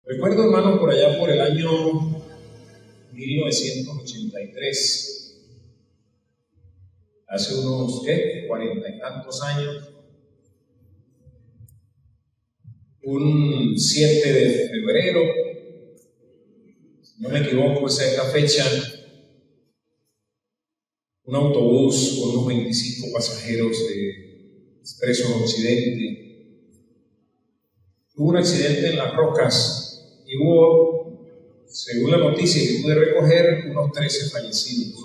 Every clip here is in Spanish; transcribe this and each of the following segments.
Recuerdo, hermano, por allá por el año 1983, hace unos, 40 y tantos años, un 7 de febrero, si no me equivoco, esa es la fecha, un autobús con unos 25 pasajeros de Expreso Occidente tuvo un accidente en Las Rocas y hubo, según la noticia que pude recoger, unos 13 fallecidos.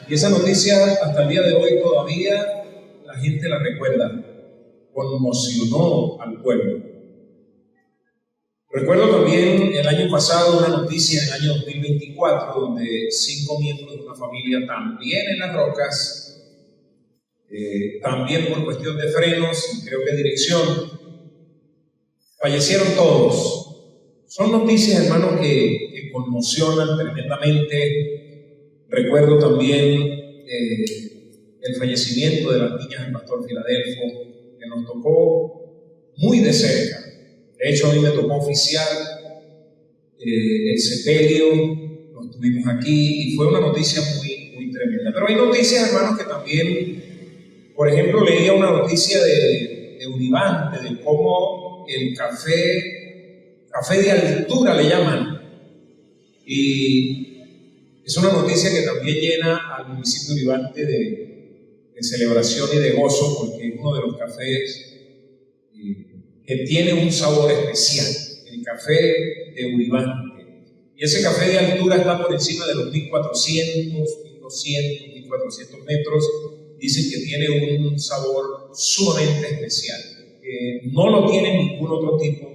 Y esa noticia hasta el día de hoy todavía la gente la recuerda, conmocionó al pueblo. Recuerdo también el año pasado una noticia en el año 2024 donde 5 miembros de una familia también en Las Rocas, también por cuestión de frenos y creo que dirección, fallecieron todos. Son noticias, hermanos, que conmocionan tremendamente. Recuerdo también el fallecimiento de las niñas del pastor Filadelfo, que nos tocó muy de cerca. De hecho, a mí me tocó oficiar el sepelio, lo tuvimos aquí y fue una noticia muy, muy tremenda. Pero hay noticias, hermanos, que también, por ejemplo, leía una noticia de Uribante, de cómo el café de altura le llaman, y es una noticia que también llena al municipio de Uribante de celebración y de gozo, porque es uno de los cafés que tiene un sabor especial, el café de Uribante. Y ese café de altura está por encima de los 1400, 1200, 1400 metros. Dicen que tiene un sabor sumamente especial, que no lo tiene ningún otro tipo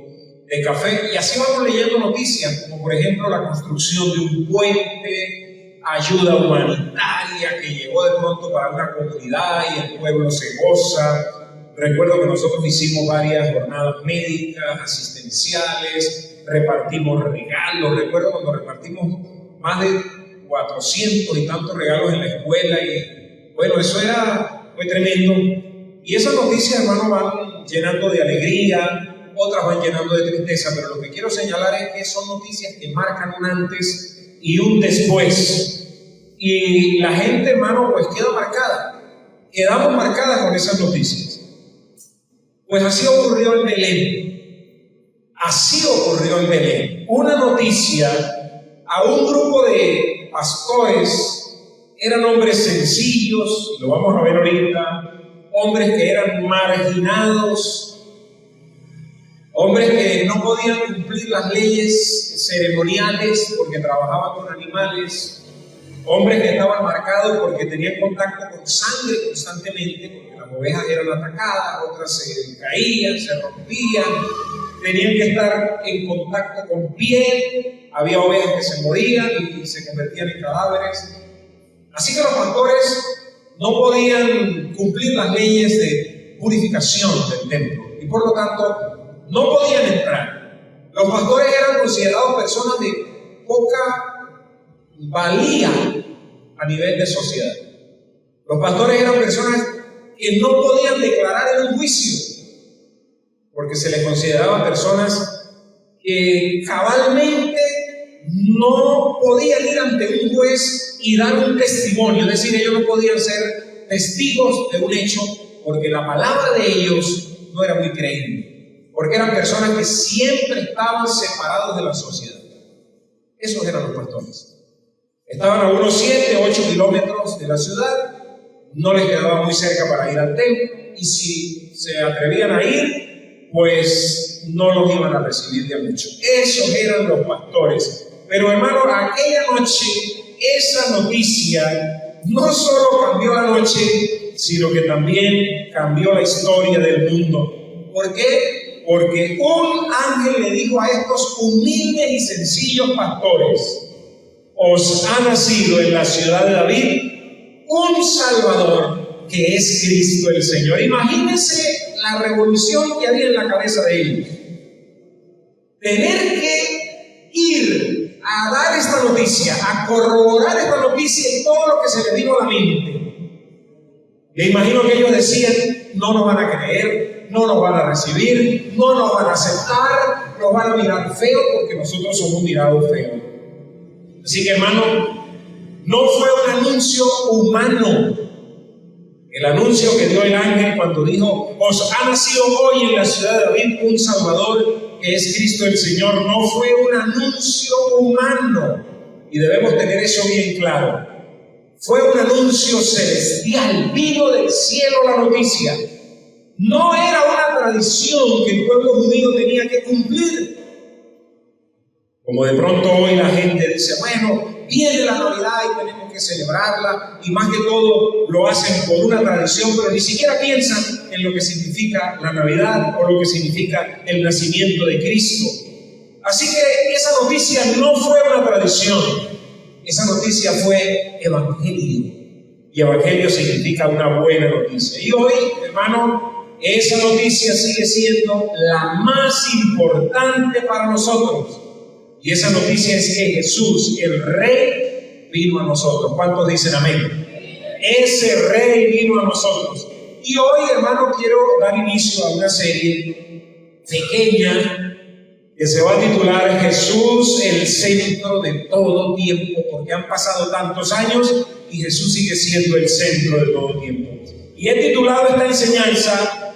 de café. Y así vamos leyendo noticias, como por ejemplo la construcción de un puente, ayuda humanitaria que llegó de pronto para una comunidad y el pueblo se goza. Recuerdo que nosotros hicimos varias jornadas médicas, asistenciales, repartimos regalos. Recuerdo cuando repartimos más de 400 y tantos regalos en la escuela y bueno, eso fue tremendo. Y esas noticias, hermano, van llenando de alegría, otras van llenando de tristeza, pero lo que quiero señalar es que son noticias que marcan un antes y un después. Y la gente, hermano, pues queda marcada. Quedamos marcadas con esas noticias. Pues así ocurrió en Belén. Así ocurrió en Belén. Una noticia a un grupo de pastores, eran hombres sencillos, lo vamos a ver ahorita, hombres que eran marginados, hombres que no podían cumplir las leyes ceremoniales porque trabajaban con animales, hombres que estaban marcados porque tenían contacto con sangre constantemente, porque las ovejas eran atacadas, otras se caían, se rompían, tenían que estar en contacto con piel, había ovejas que se morían y se convertían en cadáveres. Así que los pastores no podían cumplir las leyes de purificación del templo y por lo tanto no podían entrar. Los pastores eran considerados personas de poca valía a nivel de sociedad. Los pastores eran personas que no podían declarar en un juicio porque se les consideraban personas que cabalmente no podían ir ante un juez y dar un testimonio, es decir, ellos no podían ser testigos de un hecho porque la palabra de ellos no era muy creíble, porque eran personas que siempre estaban separados de la sociedad. Esos eran los pastores. Estaban a unos 7, 8 kilómetros de la ciudad, no les quedaba muy cerca para ir al templo, y si se atrevían a ir, pues no los iban a recibir de mucho. Esos eran los pastores. Pero hermano, aquella noche, esa noticia no solo cambió la noche, sino que también cambió la historia del mundo. ¿Por qué? Porque un ángel le dijo a estos humildes y sencillos pastores: os ha nacido en la ciudad de David un Salvador, que es Cristo el Señor. Imagínense la revolución que había en la cabeza de ellos. Tener que ir a dar esta noticia, a corroborar esta noticia y todo lo que se le vino a la mente. Me imagino que ellos decían: no nos van a creer, no nos van a recibir, no nos van a aceptar, nos van a mirar feo porque nosotros somos mirados feo. Así que, hermano, no fue un anuncio humano. El anuncio que dio el ángel cuando dijo: os ha nacido hoy en la ciudad de David un Salvador, que es Cristo el Señor, no fue un anuncio humano. Y debemos tener eso bien claro. Fue un anuncio celestial, vino del cielo la noticia. No era una tradición que el pueblo judío tenía que cumplir. Como de pronto hoy la gente dice: bueno, viene la Navidad y tenemos que celebrarla, y más que todo lo hacen por una tradición, pero ni siquiera piensan en lo que significa la Navidad o lo que significa el nacimiento de Cristo. Así que esa noticia no fue una tradición, esa noticia fue evangelio, y evangelio significa una buena noticia. Y hoy, hermano, esa noticia sigue siendo la más importante para nosotros. Y esa noticia es que Jesús, el Rey, vino a nosotros. ¿Cuántos dicen amén? Ese Rey vino a nosotros. Y hoy, hermano, quiero dar inicio a una serie pequeña que se va a titular Jesús, el centro de todo tiempo, porque han pasado tantos años y Jesús sigue siendo el centro de todo tiempo. Y he titulado esta enseñanza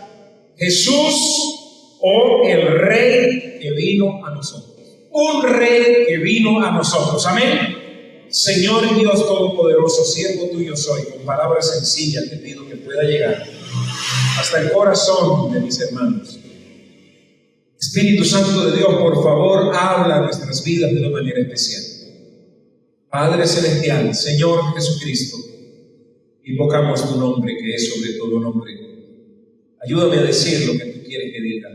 Jesús, o el Rey que vino a nosotros. Un Rey que vino a nosotros. Amén. Señor Dios Todopoderoso, siervo tuyo soy. Con palabras sencillas te pido que pueda llegar hasta el corazón de mis hermanos. Espíritu Santo de Dios, por favor, habla a nuestras vidas de una manera especial. Padre Celestial, Señor Jesucristo, invocamos tu nombre, que es sobre todo nombre. Ayúdame a decir lo que tú quieres que diga.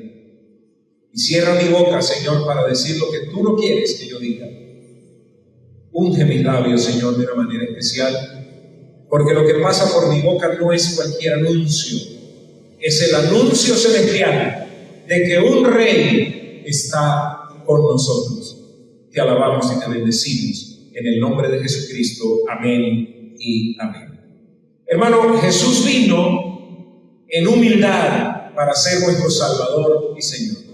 Y cierra mi boca, Señor, para decir lo que tú no quieres que yo diga. Unge mis labios, Señor, de una manera especial, porque lo que pasa por mi boca no es cualquier anuncio. Es el anuncio celestial de que un Rey está con nosotros. Te alabamos y te bendecimos en el nombre de Jesucristo. Amén y amén. Hermano, Jesús vino en humildad para ser nuestro Salvador y Señor.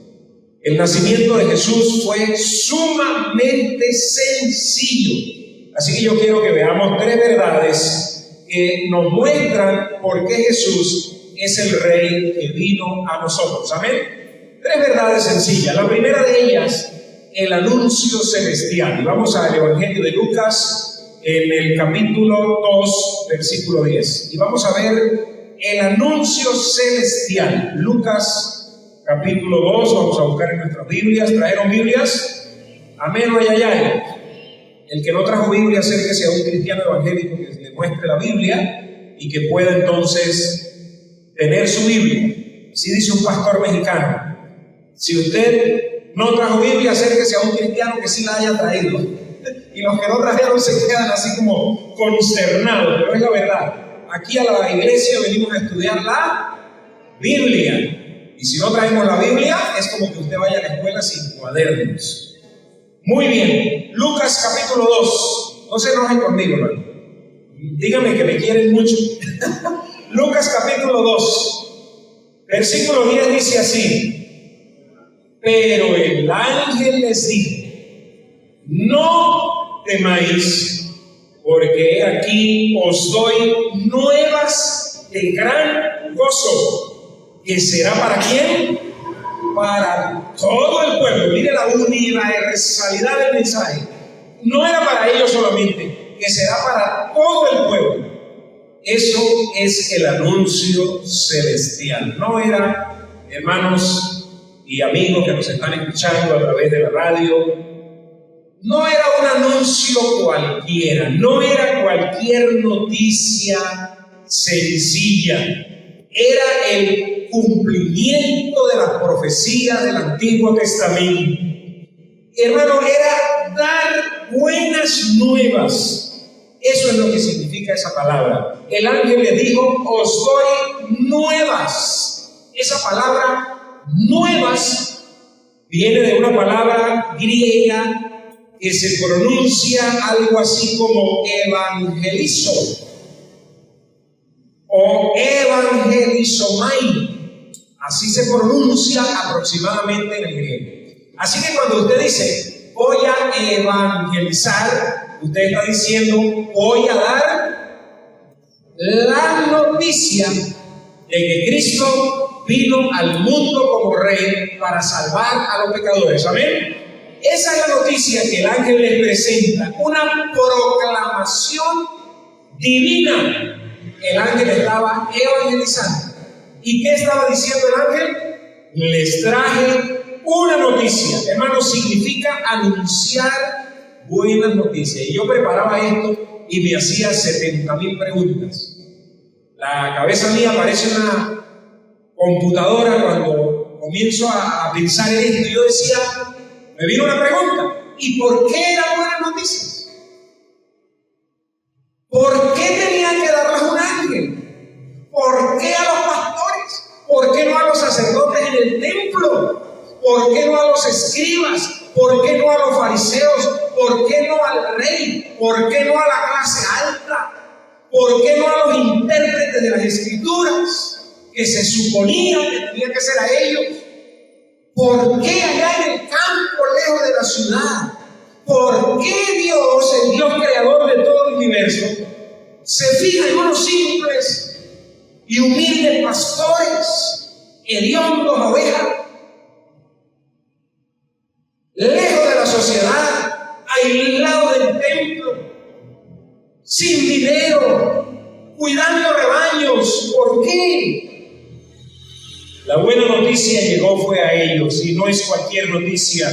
El nacimiento de Jesús fue sumamente sencillo. Así que yo quiero que veamos tres verdades que nos muestran por qué Jesús es el Rey que vino a nosotros. Amén. Tres verdades sencillas. La primera de ellas, el anuncio celestial. Y vamos al Evangelio de Lucas, en el capítulo 2, versículo 10. Y vamos a ver el anuncio celestial. Lucas capítulo 2, vamos a buscar en nuestras Biblias. ¿Trajeron Biblias? Amén o ay. El que no trajo Biblia, acérquese a un cristiano evangélico que le muestre la Biblia y que pueda entonces tener su Biblia. Así dice un pastor mexicano. Si usted no trajo Biblia, acérquese a un cristiano que sí la haya traído. Y los que no trajeron se quedan así como consternados, pero es la verdad. Aquí a la iglesia venimos a estudiar la Biblia. Y si no traemos la Biblia, es como que usted vaya a la escuela sin cuadernos. Muy bien, Lucas capítulo 2. No se enojen conmigo, hermano. Díganme que me quieren mucho. Lucas capítulo 2, versículo 10 dice así: pero el ángel les dijo: no temáis, porque he aquí os doy nuevas de gran gozo, que será ¿para quién? Para todo el pueblo. Mire la universalidad del mensaje. No era para ellos solamente, que será para todo el pueblo. Eso es el anuncio celestial. No era, hermanos y amigos que nos están escuchando a través de la radio, no era un anuncio cualquiera, no era cualquier noticia sencilla, era el cumplimiento de las profecías del Antiguo Testamento. Hermano, era dar buenas nuevas. Eso es lo que significa esa palabra. El ángel le dijo: os doy nuevas. Esa palabra nuevas viene de una palabra griega que se pronuncia algo así como evangelizo, o evangelizomai. Así se pronuncia aproximadamente en el griego. Así que cuando usted dice voy a evangelizar, usted está diciendo voy a dar la noticia de que Cristo vino al mundo como Rey para salvar a los pecadores. ¿Amén? Esa es la noticia que el ángel les presenta, una proclamación divina. El ángel estaba evangelizando. ¿Y qué estaba diciendo el ángel? Les traje una noticia. Hermano, significa anunciar buenas noticias. Y yo preparaba esto y me hacía 70,000 preguntas. La cabeza mía parece una computadora cuando comienzo a pensar en esto. Yo decía, me vino una pregunta: ¿y por qué eran buenas noticias? ¿Por qué tenía que darlas un ángel? ¿Por qué a los pastores? ¿Por qué no a los sacerdotes en el templo? ¿Por qué no a los escribas? ¿Por qué no a los fariseos? ¿Por qué no al rey? ¿Por qué no a la clase alta? ¿Por qué no a los intérpretes de las escrituras que se suponía que tenía que ser a ellos? ¿Por qué allá en el campo, lejos de la ciudad? ¿Por qué Dios, el Dios creador de todo el universo, se fija en unos simples y humildes pastores, hediondos ovejas, lejos de la sociedad, aislados del templo, sin dinero, cuidando rebaños? ¿Por qué? La buena noticia llegó fue a ellos, y no es cualquier noticia,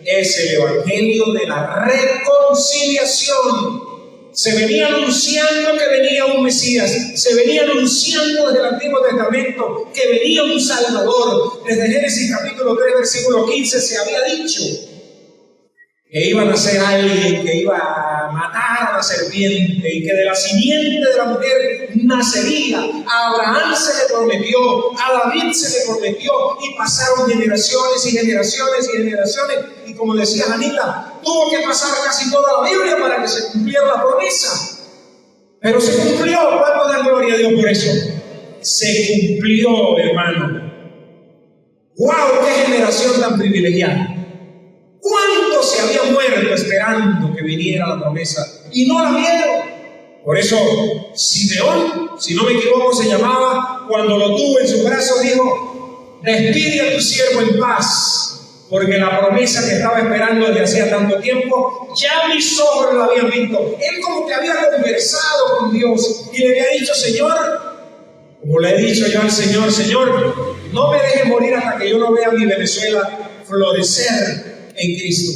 es el evangelio de la reconciliación. Se venía anunciando que venía un Mesías, se venía anunciando desde el Antiguo Testamento que venía un Salvador. Desde Génesis capítulo 3, versículo 15 se había dicho que iba a nacer alguien que iba a matar a la serpiente y que de la simiente de la mujer nacería. A Abraham se le prometió, a David se le prometió, y pasaron generaciones y generaciones y generaciones, y como decía Janita, tuvo que pasar casi toda la Biblia para que se cumpliera la promesa. Pero se cumplió. ¿Cuánto dan gloria a Dios por eso? Se cumplió, hermano. ¡Wow! ¡Qué generación tan privilegiada! ¿Cuántos se habían muerto esperando que viniera la promesa y no la vieron? Por eso Simeón, si no me equivoco se llamaba, cuando lo tuvo en sus brazos dijo: despide a tu siervo en paz, porque la promesa que estaba esperando desde hacía tanto tiempo, ya mis ojos la habían visto. Él como que había conversado con Dios y le había dicho: Señor, como le he dicho yo al Señor, Señor, no me dejes morir hasta que yo no vea mi Venezuela florecer en Cristo.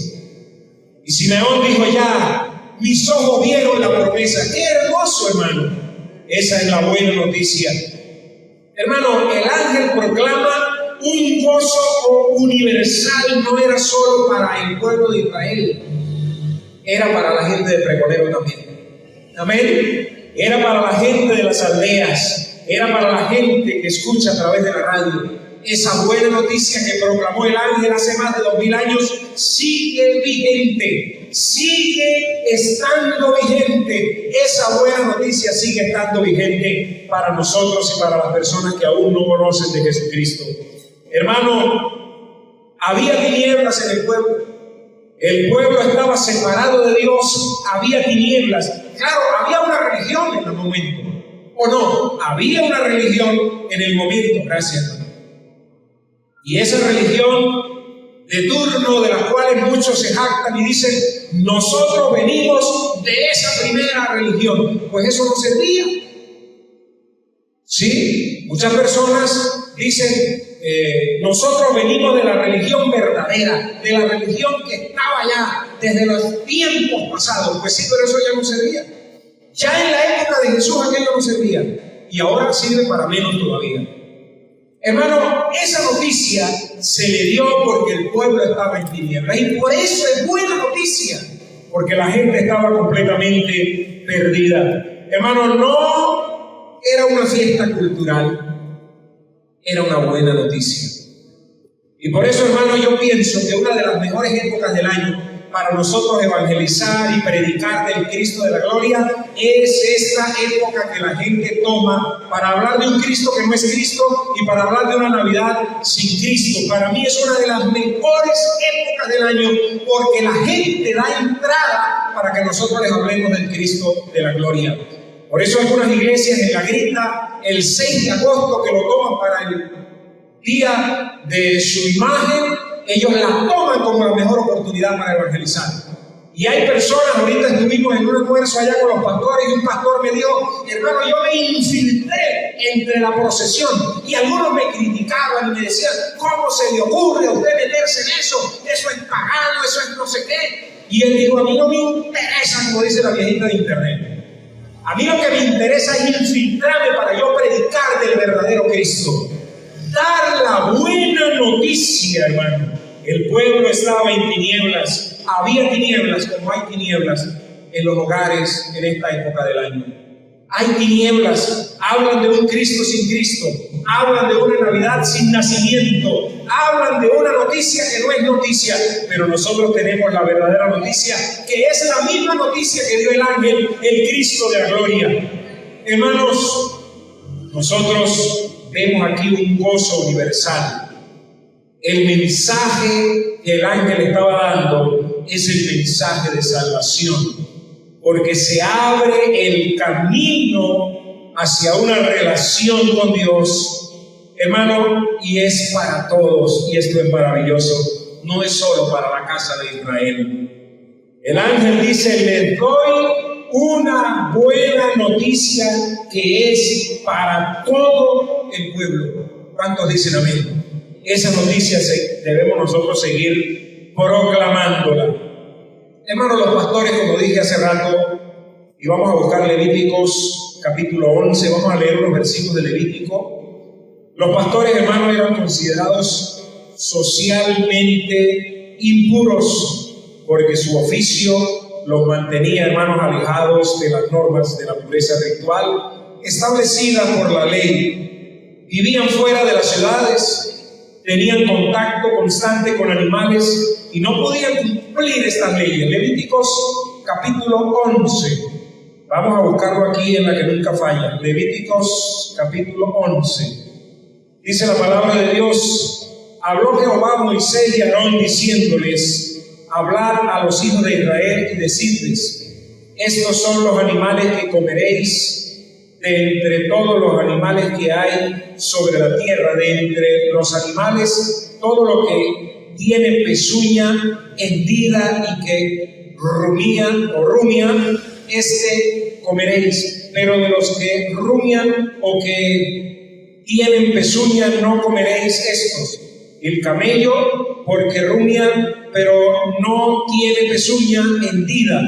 Y Simeón dijo: ya mis ojos vieron la promesa. ¡Qué hermoso, hermano! Esa es la buena noticia. Hermano, el ángel proclama un gozo universal. No era solo para el pueblo de Israel, era para la gente de Pregonero también. Amén. Era para la gente de las aldeas, era para la gente que escucha a través de la radio. Esa buena noticia que proclamó el ángel hace más de 2000 años sigue vigente, sigue estando vigente. Esa buena noticia sigue estando vigente para nosotros y para las personas que aún no conocen de Jesucristo. Hermano, había tinieblas en el pueblo. El pueblo estaba separado de Dios, había tinieblas. Claro, había una religión en el momento, ¿o no? Había una religión en el momento, gracias. Y esa religión de turno, de la cual muchos se jactan y dicen: nosotros venimos de esa primera religión. Pues eso no servía. Sí, muchas personas dicen: nosotros venimos de la religión verdadera, de la religión que estaba ya desde los tiempos pasados. Pues sí, pero eso ya no servía. Ya en la época de Jesús aquello no servía, y ahora sirve para menos todavía. Hermano, esa noticia se le dio porque el pueblo estaba en tinieblas, y por eso es buena noticia, porque la gente estaba completamente perdida. Hermano, no era una fiesta cultural, era una buena noticia. Y por eso, hermano, yo pienso que una de las mejores épocas del año para nosotros evangelizar y predicar del Cristo de la gloria, es esta época que la gente toma para hablar de un Cristo que no es Cristo y para hablar de una Navidad sin Cristo. Para mí es una de las mejores épocas del año porque la gente da entrada para que nosotros les hablemos del Cristo de la gloria. Por eso algunas iglesias en la grita el 6 de agosto que lo toman para el día de su imagen, ellos la toman como la mejor oportunidad para evangelizar. Y hay personas, ahorita estuvimos en un almuerzo allá con los pastores y un pastor me dijo: hermano, yo me infiltré entre la procesión, y algunos me criticaban y me decían: ¿cómo se le ocurre a usted meterse en eso? Eso es pagano, eso es no sé qué. Y él dijo: a mí no me interesa, como dice la viejita de internet. A mí lo que me interesa es infiltrarme para yo predicar del verdadero Cristo. Dar la buena noticia, hermano. El pueblo estaba en tinieblas. Había tinieblas como hay tinieblas en los hogares en esta época del año. Hay tinieblas. Hablan de un Cristo sin Cristo. Hablan de una Navidad sin nacimiento. Hablan de una noticia que no es noticia. Pero nosotros tenemos la verdadera noticia, que es la misma noticia que dio el ángel, el Cristo de la gloria. Hermanos, nosotros vemos aquí un gozo universal. El mensaje que el ángel estaba dando es el mensaje de salvación, porque se abre el camino hacia una relación con Dios, hermano, y es para todos, y esto es maravilloso, no es solo para la casa de Israel. El ángel dice: les doy una buena noticia que es para todo el pueblo. ¿Cuántos dicen amén? Esa noticia debemos nosotros seguir proclamándola. Hermanos, los pastores, como dije hace rato, y vamos a buscar Levíticos capítulo 11, vamos a leer unos versículos de Levítico. Los pastores, hermanos, eran considerados socialmente impuros porque su oficio los mantenía, hermanos, alejados de las normas de la pureza ritual establecida por la ley. Vivían fuera de las ciudades, tenían contacto constante con animales y no podían cumplir estas leyes. Levíticos capítulo 11. Vamos a buscarlo aquí en la que nunca falla. Levíticos capítulo 11. Dice la palabra de Dios: habló Jehová a Moisés y a Aarón diciéndoles: hablad a los hijos de Israel y decidles: estos son los animales que comeréis de entre todos los animales que hay sobre la tierra, de entre los animales, todo lo que tiene pezuña hendida y que rumian, comeréis, pero de los que rumian o que tienen pezuña no comeréis estos. El camello, porque rumian, pero no tiene pezuña hendida,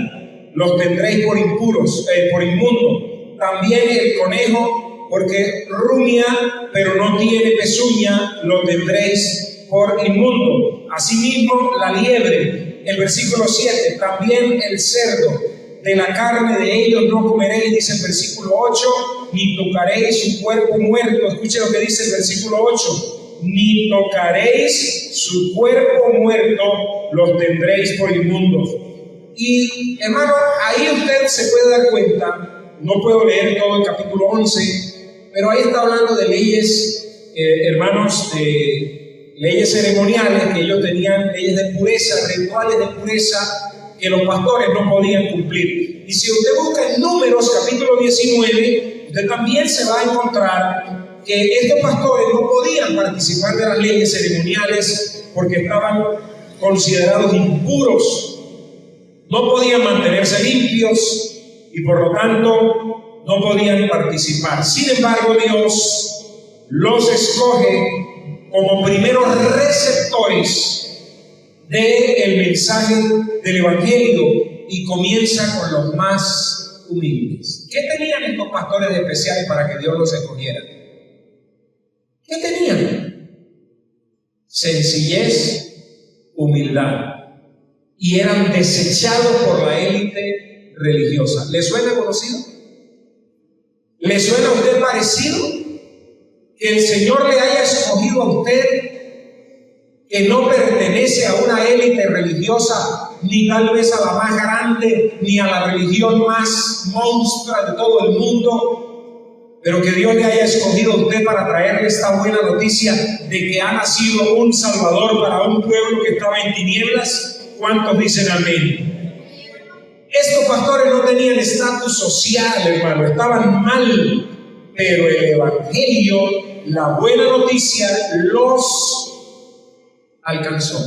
los tendréis por impuros, por inmundo. También el conejo, porque rumia, pero no tiene pezuña, lo tendréis por inmundo. Asimismo, la liebre, el versículo 7, también el cerdo, de la carne de ellos no comeréis, dice el versículo 8, ni tocaréis su cuerpo muerto. Escuche lo que dice el versículo 8, ni tocaréis su cuerpo muerto, los tendréis por inmundos. Y hermano, ahí usted se puede dar cuenta. No puedo leer todo el capítulo 11, pero ahí está hablando de leyes, hermanos, de leyes ceremoniales que ellos tenían, leyes de pureza, rituales de pureza que los pastores no podían cumplir. Y si usted busca en Números capítulo 19, usted también se va a encontrar que estos pastores no podían participar de las leyes ceremoniales porque estaban considerados impuros, no podían mantenerse limpios y por lo tanto no podían participar. Sin embargo, Dios los escoge como primeros receptores del mensaje del Evangelio y comienza con los más humildes. ¿Qué tenían estos pastores especiales para que Dios los escogiera? ¿Qué tenían? Sencillez, humildad, y eran desechados por la élite religiosa. ¿Le suena conocido? ¿Le suena a usted parecido? Que el Señor le haya escogido a usted, que que no pertenece a una élite religiosa, ni tal vez a la más grande, ni a la religión más monstrua de todo el mundo, pero que Dios le haya escogido a usted para traerle esta buena noticia de que ha nacido un Salvador para un pueblo que estaba en tinieblas. ¿Cuántos dicen amén? Estos pastores no tenían estatus social, hermano, estaban mal, pero el evangelio, la buena noticia, los alcanzó.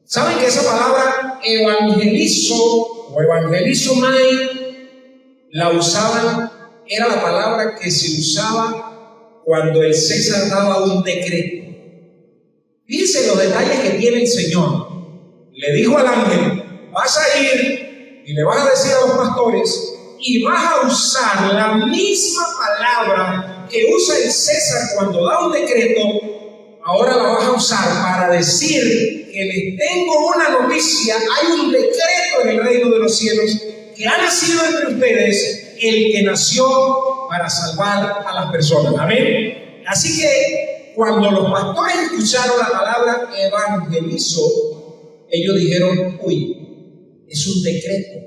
¿Saben que esa palabra evangelizo o evangelizomai la usaban? Era la palabra que se usaba cuando el César daba un decreto. Fíjense los detalles que tiene el Señor. Le dijo al ángel: vas a ir y le vas a decir a los pastores y vas a usar la misma palabra que usa el César cuando da un decreto. Ahora la vas a usar para decir que les tengo una noticia. Hay un decreto en el reino de los cielos que ha nacido entre ustedes, el que nació para salvar a las personas. Amén. Así que cuando los pastores escucharon la palabra evangelizo, ellos dijeron: uy, es un decreto.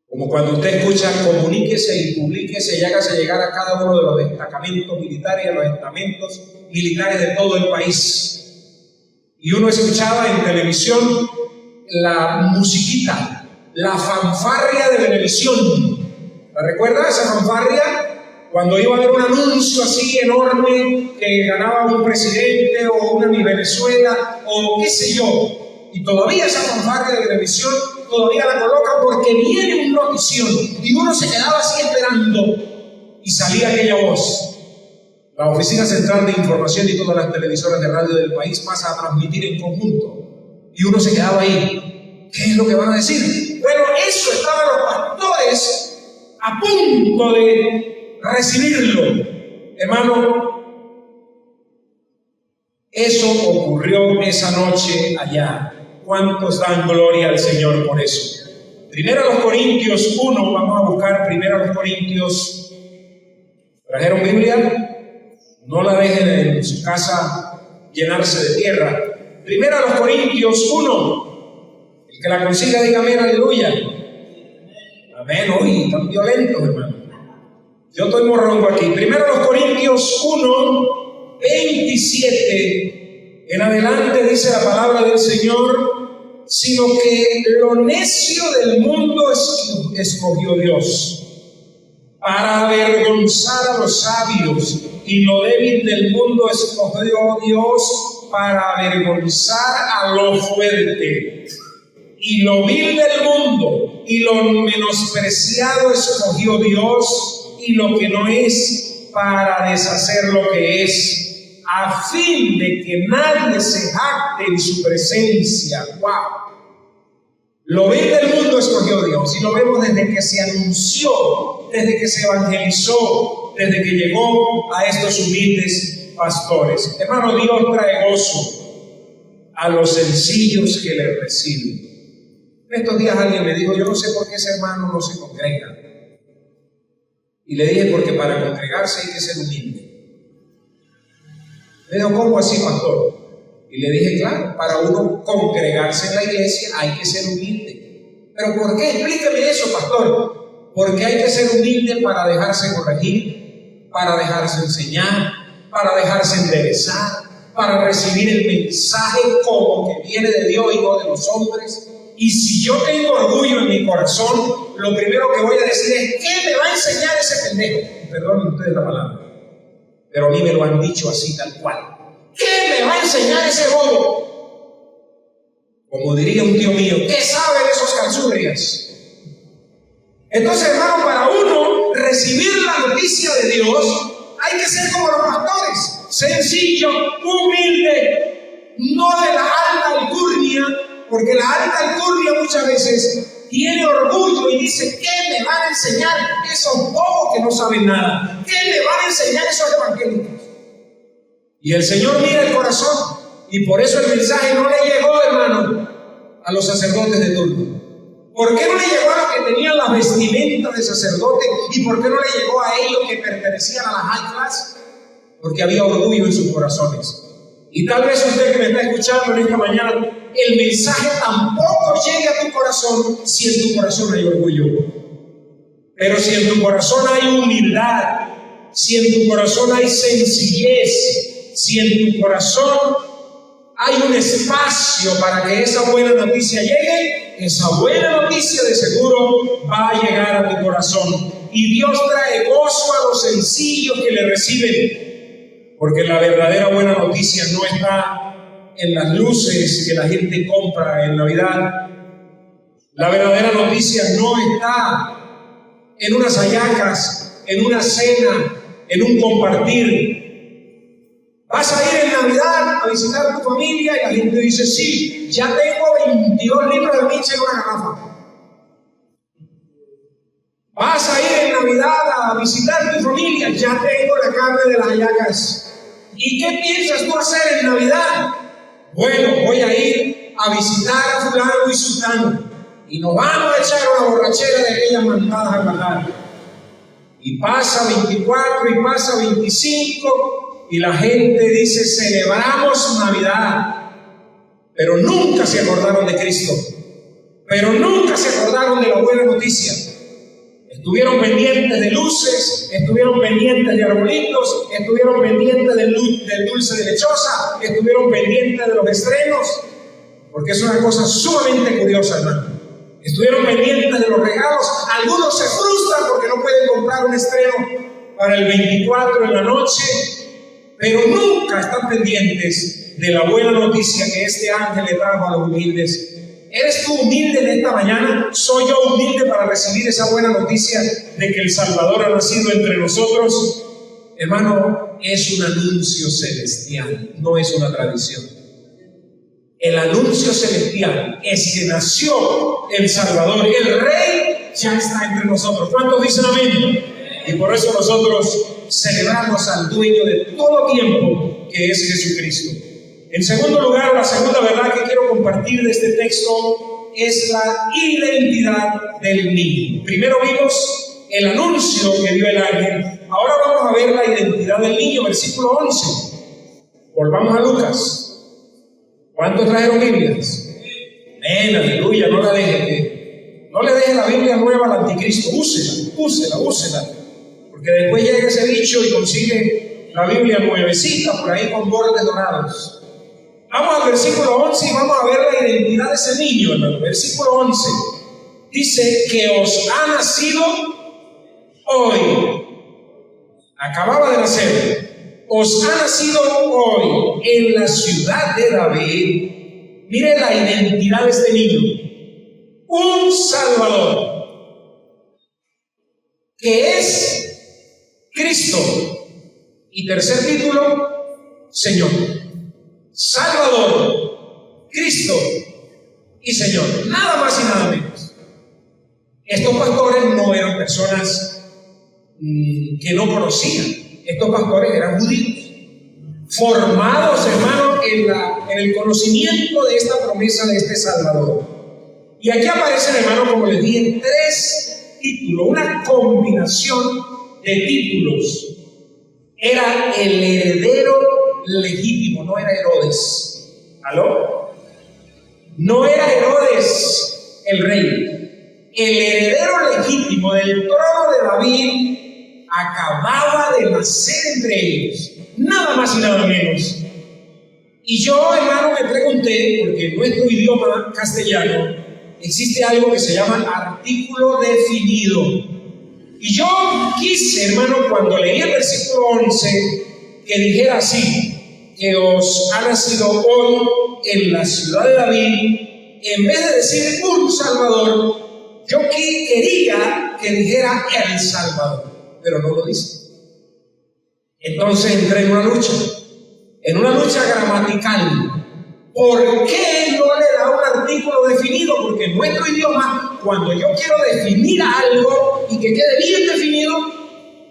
Como cuando usted escucha: comuníquese y publíquese y hágase llegar a cada uno de los destacamentos militares y a los estamentos militares de todo el país. Y uno escuchaba en televisión la musiquita, la fanfarria de Venevisión. ¿La recuerda esa fanfarria? Cuando iba a haber un anuncio así enorme que ganaba un presidente o una mi Venezuela o qué sé yo. Y todavía esa fanfarria de Venevisión todavía la colocan porque viene una notición y uno se quedaba así esperando y salía aquella voz. La Oficina Central de Información y todas las televisoras de radio del país pasa a transmitir en conjunto y uno se quedaba ahí. ¿Qué es lo que van a decir? Bueno, eso estaban los pastores a punto de recibirlo. Hermano, eso ocurrió esa noche allá. ¿Cuántos dan gloria al Señor por eso? Primero a los Corintios 1, vamos a buscar primero a los Corintios. ¿Trajeron Biblia? No la dejen en su casa llenarse de tierra. Primero a los Corintios 1. El que la consiga, diga amén, aleluya. Amén, hoy tan violentos, hermano. Yo estoy morrongo aquí. Primero a los Corintios 1, 27. En adelante dice la palabra del Señor: sino que lo necio del mundo escogió Dios para avergonzar a los sabios, y lo débil del mundo escogió Dios para avergonzar a lo fuerte, y lo vil del mundo y lo menospreciado escogió Dios, y lo que no es, para deshacer lo que es, a fin de que nadie se jacte en su presencia. ¡Wow! Lo vil del mundo escogió Dios, y lo vemos desde que se anunció, desde que se evangelizó, desde que llegó a estos humildes pastores. Hermano, Dios trae gozo a los sencillos que le reciben. En estos días alguien me dijo: yo no sé por qué ese hermano no se congrega. Y le dije: porque para congregarse hay que ser humilde. Me dijo: ¿cómo así, pastor? Y le dije: claro, para uno congregarse en la iglesia hay que ser humilde. ¿Pero por qué? Explíqueme eso, pastor. Porque hay que ser humilde para dejarse corregir, para dejarse enseñar, para dejarse enderezar, para recibir el mensaje como que viene de Dios y no de los hombres. Y si yo tengo orgullo en mi corazón, lo primero que voy a decir es: ¿qué me va a enseñar ese pendejo? Perdonen ustedes la palabra, pero a mí me lo han dicho así, tal cual. ¿Qué me va a enseñar ese bobo? Como diría un tío mío, ¿qué sabe de esos calzurrias? Entonces, hermano, para uno recibir la noticia de Dios, hay que ser como los pastores, sencillo, humilde, no de la alta alcurnia, porque la alta alcurnia muchas veces tiene orgullo y dice: ¿qué me van a enseñar esos bobos que no saben nada? ¿Qué me van a enseñar esos evangélicos? Y el Señor mira el corazón, y por eso el mensaje no le llegó, hermano, a los sacerdotes de turno. ¿Por qué no le llegó a los que tenían las vestimentas de sacerdote? ¿Y por qué no le llegó a ellos que pertenecían a la high class? Porque había orgullo en sus corazones. Y tal vez usted que me está escuchando en esta mañana, el mensaje tampoco llegue a tu corazón si en tu corazón hay orgullo. Pero si en tu corazón hay humildad, si en tu corazón hay sencillez, si en tu corazón hay un espacio para que esa buena noticia llegue, esa buena noticia de seguro va a llegar a tu corazón. Y Dios trae gozo a los sencillos que le reciben, porque la verdadera buena noticia no está en las luces que la gente compra en Navidad. La verdadera noticia no está en unas hallacas, en una cena, en un compartir. Vas a ir en Navidad a visitar a tu familia y la gente dice: sí, ya tengo 22 libros de micha en una garrafa. Vas a ir en Navidad a visitar a tu familia, ya tengo la carne de las hallacas. ¿Y qué piensas tú hacer en Navidad? Bueno, voy a ir a visitar a fulano y sultano y nos vamos a echar una borrachera de aquellas mandadas al bajar. Y pasa 24 y pasa 25 y la gente dice: celebramos Navidad. Pero nunca se acordaron de Cristo, pero nunca se acordaron de la buena noticia. Estuvieron pendientes de luces, estuvieron pendientes de arbolitos, estuvieron pendientes del dulce de lechosa, estuvieron pendientes de los estrenos, porque es una cosa sumamente curiosa, hermano. Estuvieron pendientes de los regalos. Algunos se frustran porque no pueden comprar un estreno para el 24 en la noche, pero nunca están pendientes de la buena noticia que este ángel le trajo a los humildes. ¿Eres tú humilde en esta mañana? ¿Soy yo humilde para recibir esa buena noticia de que el Salvador ha nacido entre nosotros? Hermano, es un anuncio celestial, no es una tradición. El anuncio celestial es que nació el Salvador, el Rey ya está entre nosotros. ¿Cuántos dicen amén? Y por eso nosotros celebramos al dueño de todo tiempo, que es Jesucristo. En segundo lugar, la segunda verdad que quiero compartir de este texto es la identidad del niño. Primero vimos el anuncio que dio el ángel. Ahora vamos a ver la identidad del niño, versículo 11. Volvamos a Lucas. ¿Cuántos trajeron Biblias? Amén, aleluya, no la deje. No le deje la Biblia nueva al anticristo. Úsela. Porque después llega ese bicho y consigue la Biblia nuevecita por ahí con bordes dorados. Vamos al versículo 11 y vamos a ver la identidad de ese niño, hermano. Versículo 11 dice que os ha nacido hoy. Acababa de nacer. Os ha nacido hoy en la ciudad de David. Mire la identidad de este niño. Un Salvador, que es Cristo. Y tercer título, Señor. Salvador, Cristo y Señor, nada más y nada menos. Estos pastores no eran personas que no conocían. Estos pastores eran judíos, formados, hermanos, en el conocimiento de esta promesa de este Salvador. Y aquí aparecen, hermanos, como les dije, tres títulos, una combinación de títulos. Era el heredero legítimo, no era Herodes. ¿Aló? No era Herodes el rey. El heredero legítimo del trono de David acababa de nacer entre ellos, nada más y nada menos. Y yo, hermano, me pregunté, porque en nuestro idioma castellano existe algo que se llama artículo definido. Y yo quise, hermano, cuando leí el versículo 11, que dijera así: que os ha nacido hoy en la ciudad de David, en vez de decir un Salvador, yo quería que dijera el Salvador, pero no lo dice. Entonces entré en una lucha gramatical. ¿Por qué no le da un artículo definido? Porque en nuestro idioma, cuando yo quiero definir algo y que quede bien definido,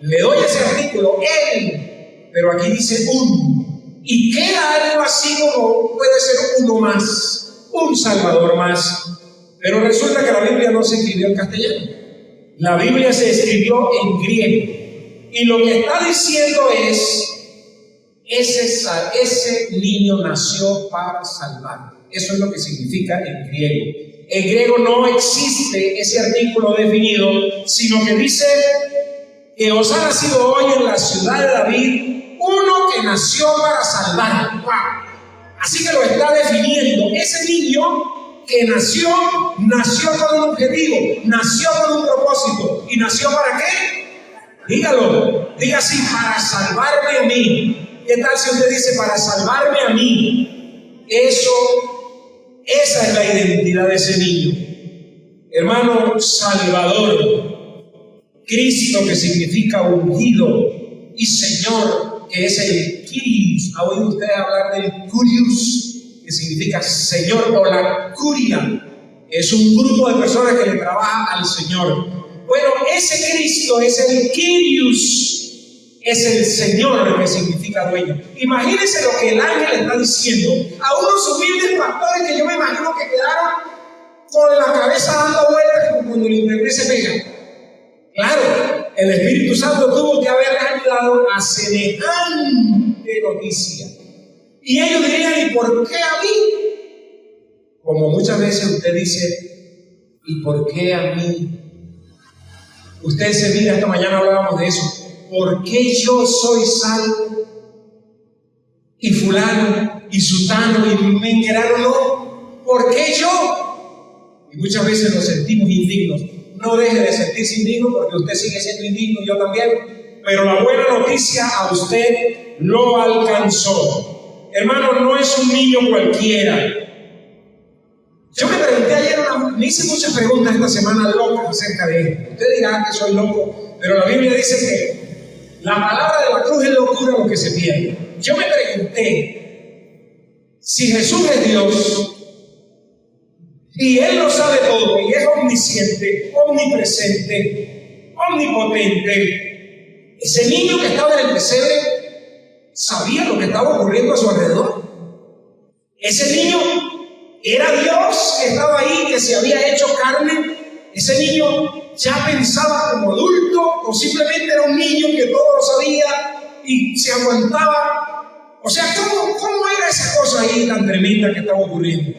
le doy ese artículo, él, pero aquí dice un, y queda algo así como puede ser uno más, un Salvador más. Pero resulta que la Biblia no se escribió en castellano, la Biblia se escribió en griego, y lo que está diciendo es Ese niño nació para salvar. Eso es lo que significa en griego. En griego no existe ese artículo definido, sino que dice que os ha nacido hoy en la ciudad de David uno que nació para salvar. ¡Wow! Así que lo está definiendo. Ese niño que nació con un objetivo, nació con un propósito. ¿Y nació para qué? Dígalo, diga así: para salvarme a mí. ¿Qué tal si usted dice para salvarme a mí? Esa es la identidad de ese niño. Hermano, Salvador, Cristo, que significa ungido, y Señor, que es el Kyrios. ¿Ha oído usted hablar del Kyrios, que significa Señor, o la Curia? Es un grupo de personas que le trabaja al Señor. Bueno, ese Cristo es el Kyrios, es el Señor, que significa dueño. Imagínense lo que el ángel está diciendo a unos humildes pastores que yo me imagino que quedaron con la cabeza dando vueltas como cuando el internet se pega. Claro, el Espíritu Santo tuvo que haberles ayudado a semejante noticia. Y ellos dirían: ¿y por qué a mí? Como muchas veces usted dice: ¿y por qué a mí? Usted se mira, esta mañana hablábamos de eso. ¿Por qué yo soy salvo? Y fulano, y sutano, y menguerano no. ¿Por qué yo? Y muchas veces nos sentimos indignos. No deje de sentirse indigno, porque usted sigue siendo indigno y yo también. Pero la buena noticia a usted lo alcanzó. Hermano, no es un niño cualquiera. Yo me pregunté ayer, me hice muchas preguntas esta semana locas acerca de esto. Usted dirá que soy loco, pero la Biblia dice que la palabra de la cruz es locura lo que se pierde. Yo me pregunté, si Jesús es Dios, y Él lo sabe todo, y es omnisciente, omnipresente, omnipotente, ese niño que estaba en el pesebre sabía lo que estaba ocurriendo a su alrededor. Ese niño era Dios que estaba ahí, que se había hecho carne. Ese niño ya pensaba como adulto, o simplemente era un niño que todo lo sabía y se aguantaba. O sea, ¿cómo era esa cosa ahí tan tremenda que estaba ocurriendo?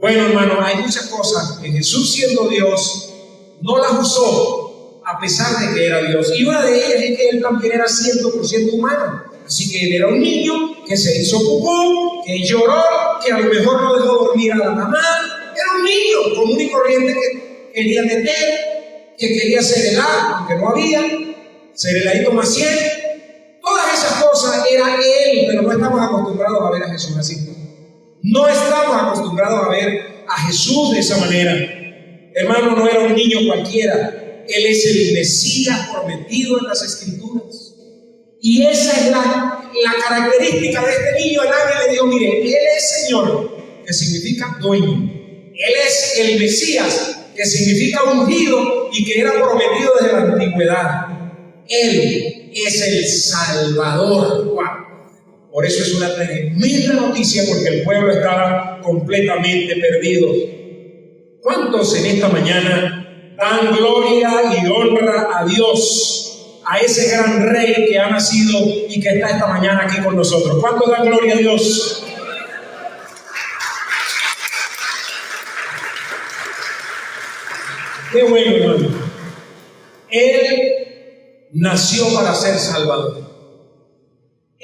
Bueno, hermano, hay muchas cosas que Jesús, siendo Dios, no las usó a pesar de que era Dios. Y una de ellas es que Él también era 100% humano. Así que Él era un niño que se hizo pupú, que lloró, que a lo mejor no dejó dormir a la mamá. Era un niño común y corriente que quería tener, que quería ser helado, aunque no había, ser heladito más 100. Todas esas cosas era Él, pero no estamos acostumbrados a ver a Jesús así. No estamos acostumbrados a ver a Jesús de esa manera. Hermano, no era un niño cualquiera. Él es el Mesías prometido en las Escrituras. Y esa es la característica de este niño. El ángel le dijo: mire, Él es Señor, que significa dueño. Él es el Mesías, que significa ungido y que era prometido desde la antigüedad. Él es el Salvador. ¡Wow! Por eso es una tremenda noticia, porque el pueblo estaba completamente perdido. ¿Cuántos en esta mañana dan gloria y honra a Dios, a ese gran Rey que ha nacido y que está esta mañana aquí con nosotros? ¿Cuántos dan gloria a Dios? Qué bueno, hermano. Él nació para ser Salvador.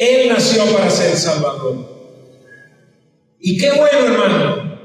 Él nació para ser Salvador. Y qué bueno, hermano,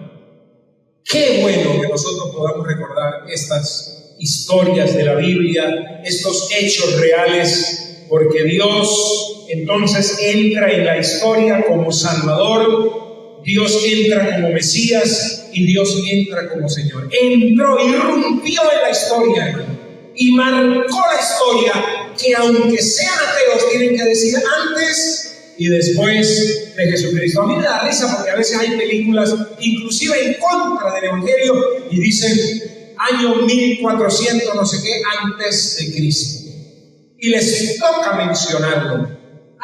qué bueno que nosotros podamos recordar estas historias de la Biblia, estos hechos reales, porque Dios entonces entra en la historia como Salvador, Dios entra como Mesías y Dios entra como Señor. Entró, irrumpió en la historia, hermano, y marcó la historia, que aunque sean ateos tienen que decir antes y después de Jesucristo. A mí me da risa porque a veces hay películas inclusive en contra del Evangelio y dicen año 1400 no sé qué antes de Cristo, y les toca mencionarlo,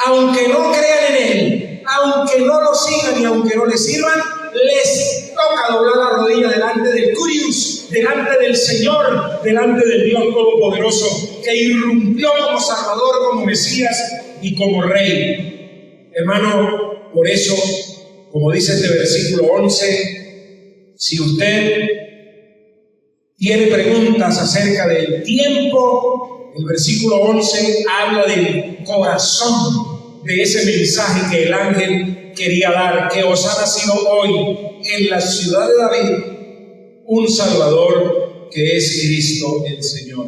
aunque no crean en Él, aunque no lo sigan y aunque no les sirvan, les toca doblar la rodilla delante del Kyrios, delante del Señor, delante del Dios Todopoderoso, que irrumpió como Salvador, como Mesías y como Rey. Hermano, por eso, como dice este versículo 11, si usted tiene preguntas acerca del tiempo, el versículo 11 habla del corazón de ese mensaje que el ángel quería dar, que os ha nacido hoy en la ciudad de David un Salvador que es Cristo el Señor.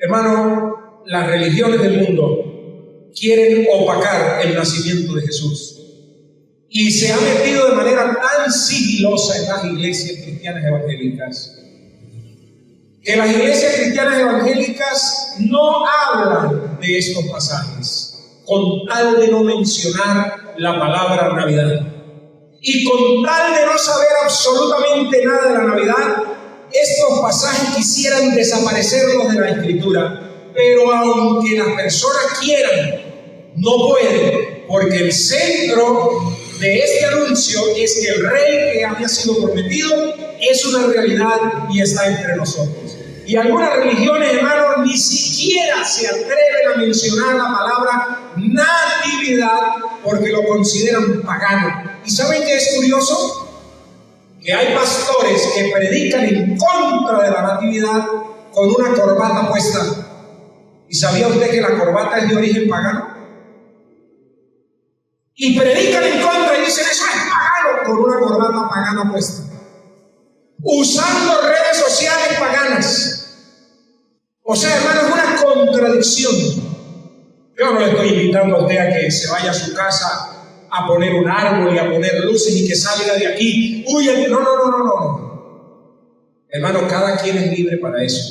Hermano, las religiones del mundo quieren opacar el nacimiento de Jesús y se ha metido de manera tan sigilosa en las iglesias cristianas evangélicas que las iglesias cristianas evangélicas no hablan de estos pasajes con tal de no mencionar la palabra Navidad y con tal de no saber absolutamente nada de la Navidad. Estos pasajes quisieran desaparecerlos de la Escritura, pero aunque las personas quieran, no pueden, porque el centro de este anuncio es que el rey que había sido prometido es una realidad y está entre nosotros. Y algunas religiones, hermanos, ni siquiera se atreven a mencionar la palabra natividad porque lo consideran pagano. ¿Y saben qué es curioso? Que hay pastores que predican en contra de la natividad con una corbata puesta. ¿Y sabía usted que la corbata es de origen pagano? Y predican en contra y dicen eso es pagano con una corbata pagana puesta, usando redes sociales paganas. O sea, hermano, es una contradicción. Yo no le estoy invitando a usted a que se vaya a su casa a poner un árbol y a poner luces y que salga de aquí. Uy, no. Hermano, cada quien es libre para eso.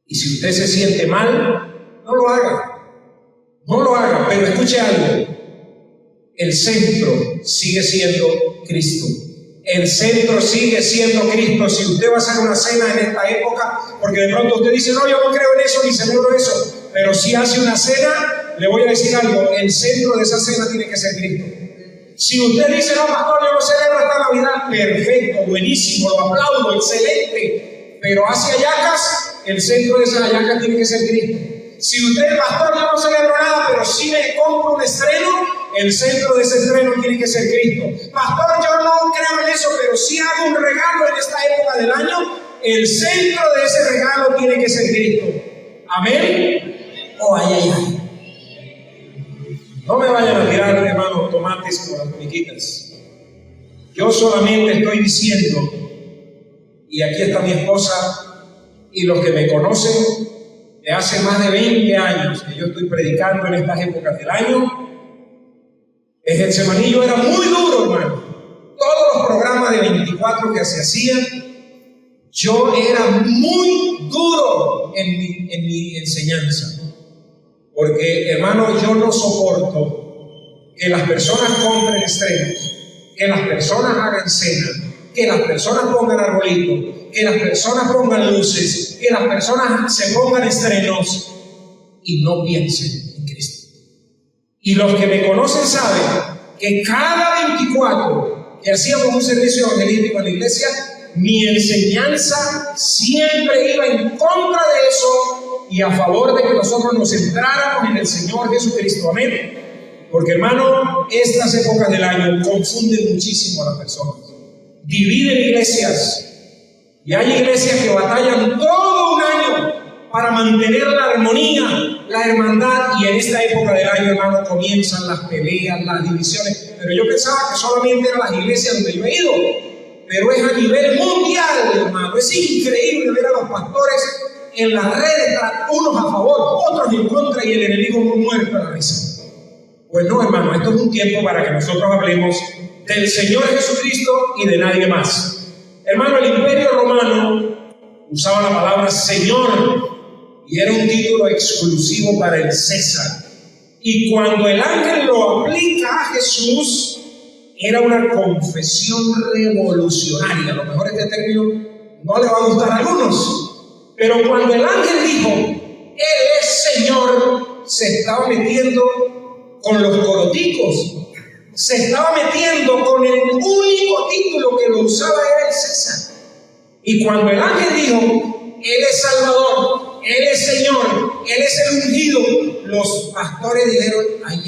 Y si usted se siente mal, no lo haga. No lo haga, pero escuche algo. El centro sigue siendo Cristo. El centro sigue siendo Cristo. Si usted va a hacer una cena en esta época, porque de pronto usted dice, no, yo no creo en eso ni celebro eso, pero si hace una cena, le voy a decir algo, el centro de esa cena tiene que ser Cristo. Si usted dice, no, pastor, yo no celebro esta Navidad, perfecto, buenísimo, lo aplaudo, excelente, pero hace hallacas, el centro de esas hallacas tiene que ser Cristo. Si usted, pastor, yo no celebro nada, pero sí me compro un estreno, el centro de ese estreno tiene que ser Cristo. Pastor, yo no creo en eso, pero sí hago un regalo en esta época del año, el centro de ese regalo tiene que ser Cristo. Amén. Oh, ay. No me vayan a tirar, hermano, tomates como las muñequitas. Yo solamente estoy diciendo, y aquí está mi esposa y los que me conocen, de hace más de 20 años que yo estoy predicando en estas épocas del año. El Getsemanillo era muy duro, hermano. Todos los programas de 24 que se hacían, yo era muy duro en mi enseñanza. Porque, hermano, yo no soporto que las personas compren estrenos, que las personas hagan cena, que las personas pongan arbolitos, que las personas pongan luces, que las personas se pongan estrenos y no piensen en Cristo. Y los que me conocen saben que cada 24 que hacíamos un servicio evangelístico en la iglesia, mi enseñanza siempre iba en contra de eso y a favor de que nosotros nos centráramos en el Señor Jesucristo. Amén. Porque, hermano, estas épocas del año confunden muchísimo a las personas, dividen iglesias, y hay iglesias que batallan todo un año para mantener la armonía, la hermandad, y en esta época del año, hermano, comienzan las peleas, las divisiones. Pero yo pensaba que solamente eran las iglesias donde yo he ido, pero es a nivel mundial, hermano. Es increíble ver a los pastores en las redes, unos a favor, otros en contra, y el enemigo muerto a la risa. Pues no, hermano, esto es un tiempo para que nosotros hablemos del Señor Jesucristo y de nadie más. Hermano, el Imperio Romano usaba la palabra Señor y era un título exclusivo para el César. Y cuando el ángel lo aplica a Jesús, era una confesión revolucionaria. A lo mejor este término no le va a gustar a algunos, pero cuando el ángel dijo, Él es Señor, se estaba metiendo con los coroticos, se estaba metiendo con el único título que lo usaba era el César. Y cuando el ángel dijo, Él es Salvador, Él es Señor, Él es el ungido, los pastores dijeron, ay.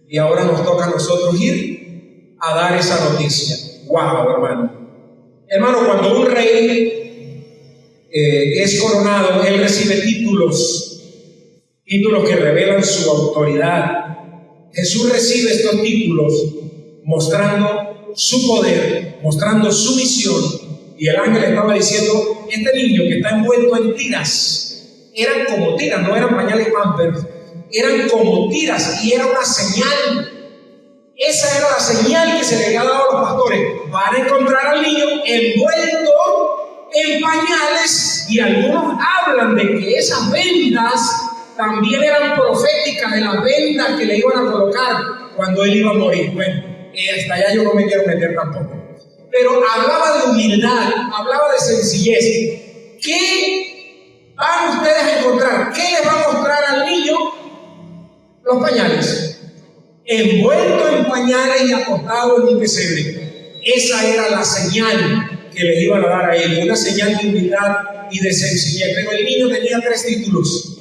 Y ahora nos toca a nosotros ir a dar esa noticia. ¡Wow, hermano! Hermano, cuando un rey es coronado, él recibe títulos que revelan su autoridad. Jesús recibe estos títulos mostrando su poder, mostrando su misión. Y el ángel estaba diciendo, este niño que está envuelto en tiras, eran como tiras, no eran pañales Pampers, eran como tiras y era una señal. Esa era la señal que se le había dado a los pastores. Van a encontrar al niño envuelto en pañales, y algunos hablan de que esas vendas también eran proféticas, de las vendas que le iban a colocar cuando él iba a morir. Bueno, hasta allá yo no me quiero meter tampoco. Pero hablaba de humildad, hablaba de sencillez. ¿Qué van ustedes a encontrar? ¿Qué les va a mostrar al niño? Los pañales. Envuelto en pañales y acostado en un pesebre. Esa era la señal que les iban a dar a él, una señal de humildad y de sencillez. Pero el niño tenía 3 títulos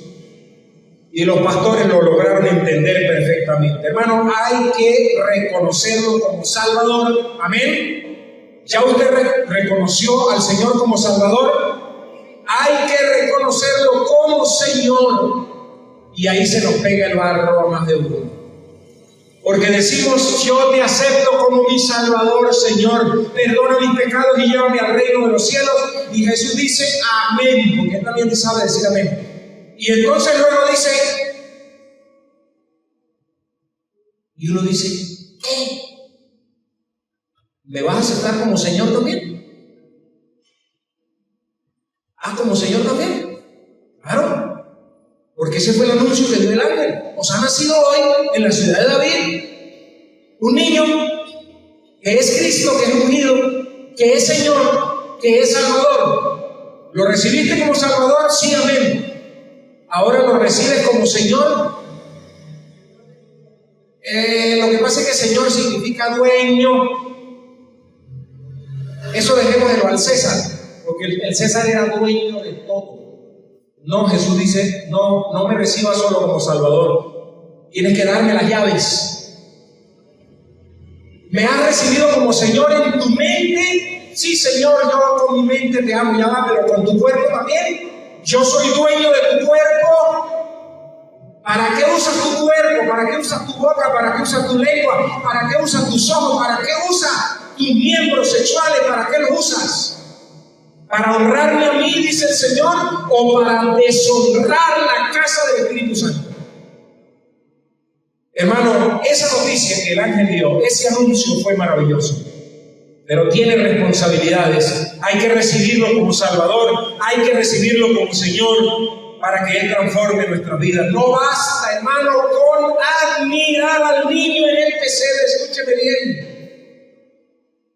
y los pastores lo lograron entender perfectamente. Hermano, hay que reconocerlo como Salvador. Amén. ¿Ya usted reconoció al Señor como Salvador? Hay que reconocerlo como Señor. Y ahí se nos pega el barro a más de uno. Porque decimos, yo te acepto como mi Salvador, Señor, perdona mis pecados y llévame al reino de los cielos. Y Jesús dice, amén, porque él también sabe decir amén. Y entonces luego dice, y uno dice, ¿qué? ¿Me vas a aceptar como Señor también? ¿Ah, como Señor también? Claro. Porque ese fue el anuncio que dio el ángel. Os ha nacido hoy en la ciudad de David un niño que es Cristo, que es ungido, que es Señor, que es Salvador. ¿Lo recibiste como Salvador? Sí, amén. Ahora lo recibes como Señor. Lo que pasa es que Señor significa dueño. Eso dejémoslo al César, porque el César era dueño de todo. No, Jesús dice, no me recibas solo como Salvador, tienes que darme las llaves. ¿Me has recibido como Señor en tu mente? Sí, Señor, yo con mi mente te amo, ya va, pero con tu cuerpo también. Yo soy dueño de tu cuerpo. ¿Para qué usas tu cuerpo? ¿Para qué usas tu boca? ¿Para qué usas tu lengua? ¿Para qué usas tus ojos? ¿Para qué usas tus miembros sexuales? ¿Para qué los usas? ¿Para honrarme a mí, dice el Señor, o para deshonrar la casa del Espíritu Santo? Hermano, esa noticia que el ángel dio, ese anuncio fue maravilloso, pero tiene responsabilidades. Hay que recibirlo como Salvador, hay que recibirlo como Señor para que Él transforme nuestras vidas. No basta, hermano, con admirar al niño en el pesebre. Escúcheme bien.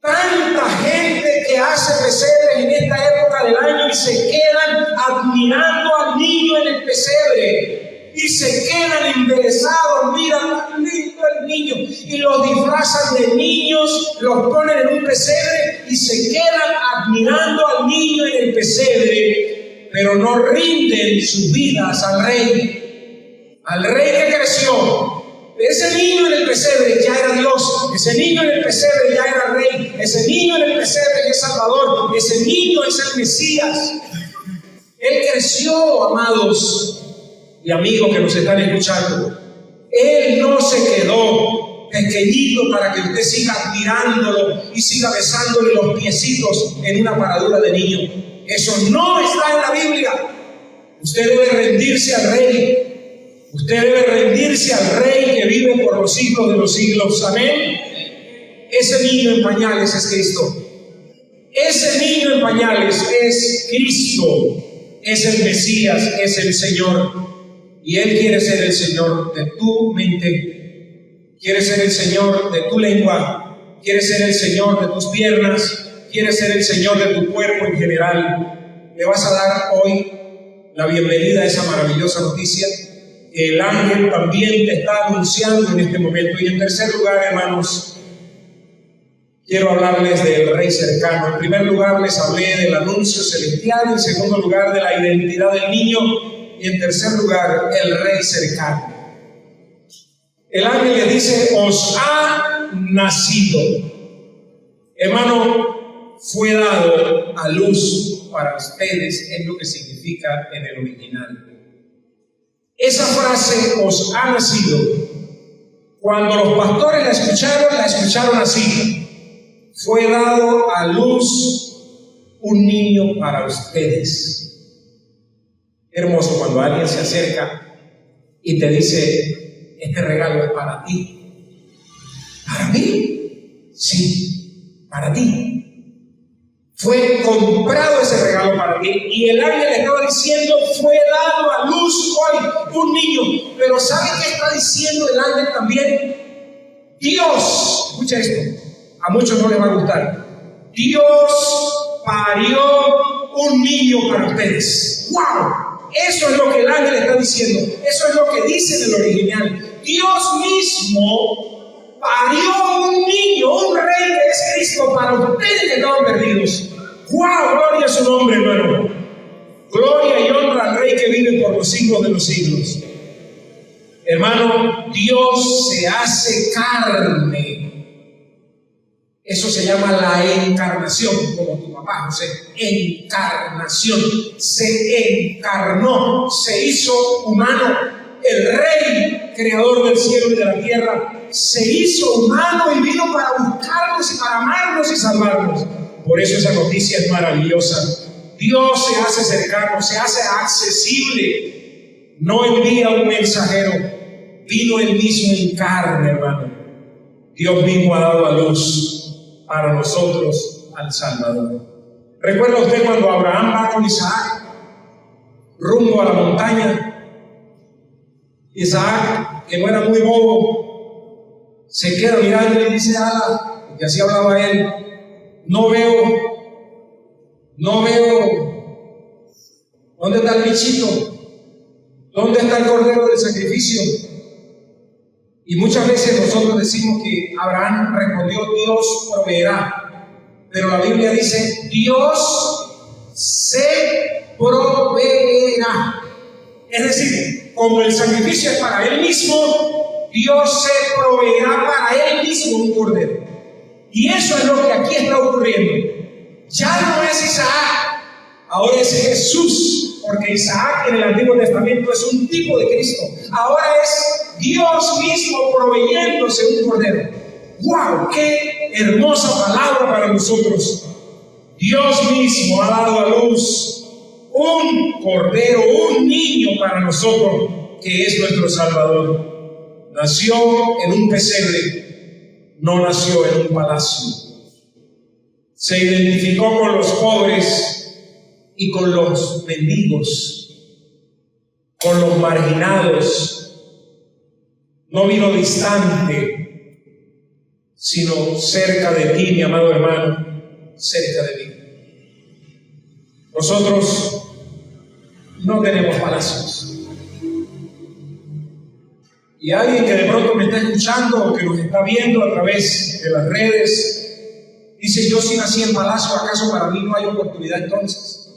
Tanta gente que hace pesebres en esta época del año y se quedan admirando al niño en el pesebre y se quedan embelesados. Mira tan lindo el niño, y los disfrazan de niños, los ponen en un pesebre y se quedan admirando al niño en el pesebre, pero no rinden sus vidas al rey que creció. Ese niño en el pesebre ya era Dios, ese niño en el pesebre ya era Rey, ese niño en el pesebre ya es Salvador, ese niño es el Mesías. Él creció, amados y amigos que nos están escuchando. Él no se quedó pequeñito para que usted siga admirándolo y siga besándole los piecitos en una paradura de niño. Eso no está en la Biblia. Usted debe rendirse al Rey. Usted debe rendirse al Rey que vive por los siglos de los siglos. Amén. Ese niño en pañales es Cristo. Ese niño en pañales es Cristo. Es el Mesías, es el Señor. Y Él quiere ser el Señor de tu mente. Quiere ser el Señor de tu lengua. Quiere ser el Señor de tus piernas. Quiere ser el Señor de tu cuerpo en general. Le vas a dar hoy la bienvenida a esa maravillosa noticia. El ángel también te está anunciando en este momento. Y en tercer lugar, hermanos, quiero hablarles del Rey cercano. En primer lugar, les hablé del anuncio celestial. En segundo lugar, de la identidad del niño. Y en tercer lugar, el Rey cercano. el ángel le dice: os ha nacido. Hermano, fue dado a luz para ustedes, es lo que significa en el original. Esa frase, os ha nacido, cuando los pastores la escucharon así: fue dado a luz un niño para ustedes. Hermoso cuando alguien se acerca y te dice: este regalo es para ti. ¿Para mí? Sí, para ti. Fue comprado ese regalo para ti. Y el ángel le estaba diciendo: fue dado a luz hoy un niño. Pero ¿sabe qué está diciendo el ángel también? Dios, escucha esto, a muchos no les va a gustar. Dios parió un niño para ustedes. ¡Wow! Eso es lo que el ángel está diciendo. Eso es lo que dice en el original. Dios mismo parió un niño, un rey que es Cristo, para ustedes que estaban perdidos. ¡Wow! Gloria a su nombre, hermano. Gloria y honra al Rey que vive por los siglos de los siglos. Hermano, Dios se hace carne. Eso se llama la encarnación, como tu papá, José. Encarnación. Se encarnó, se hizo humano. El Rey, creador del cielo y de la tierra, se hizo humano y vino para buscarnos y para amarnos y salvarnos. Por eso esa noticia es maravillosa. Dios se hace cercano, se hace accesible. No envía un mensajero, vino él mismo en carne, hermano. Dios mismo ha dado a luz para nosotros al Salvador. ¿Recuerda usted cuando Abraham va con Isaac rumbo a la montaña? Isaac, que no era muy bobo, se queda mirando y dice: ala, porque así hablaba él, no veo, ¿dónde está el bichito? ¿Dónde está el cordero del sacrificio? Y muchas veces nosotros decimos que Abraham respondió: Dios proveerá. Pero la Biblia dice: Dios se proveerá. Es decir, como el sacrificio es para él mismo, Dios se proveerá para él mismo un cordero. Y eso es lo que aquí está ocurriendo. Ya no es Isaac, ahora es Jesús, porque Isaac en el Antiguo Testamento es un tipo de Cristo. Ahora es Dios mismo proveyéndose un cordero. ¡Wow! ¡Qué hermosa palabra para nosotros! Dios mismo ha dado a luz un cordero, un niño para nosotros, que es nuestro Salvador. Nació en un pesebre, no nació en un palacio. Se identificó con los pobres y con los mendigos, con los marginados. No vino distante, sino cerca de ti, mi amado hermano, cerca de mí. Nosotros no tenemos palacios. Y alguien que de pronto me está escuchando o que nos está viendo a través de las redes dice: yo sí nací en palacio, ¿acaso para mí no hay oportunidad entonces?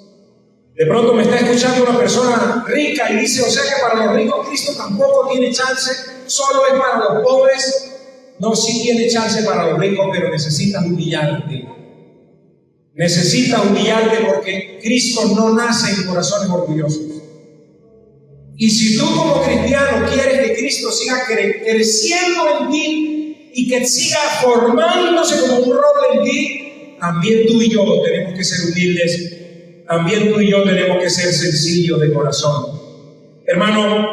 De pronto me está escuchando una persona rica y dice: o sea que para los ricos Cristo tampoco tiene chance, solo es para los pobres. No, sí tiene chance para los ricos, pero necesitas humillarte. Necesitas humillarte porque Cristo no nace en corazones orgullosos. Y si tú como cristiano quieres que Cristo siga creciendo en ti y que siga formándose como un roble en ti, también tú y yo tenemos que ser humildes, también tú y yo tenemos que ser sencillos de corazón. Hermano,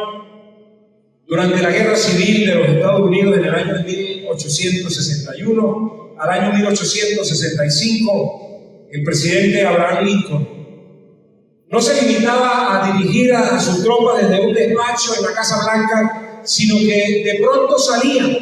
durante la guerra civil de los Estados Unidos en el año 1861 al año 1865, el presidente Abraham Lincoln no se limitaba a dirigir a sus tropas desde un despacho en la Casa Blanca, sino que de pronto salía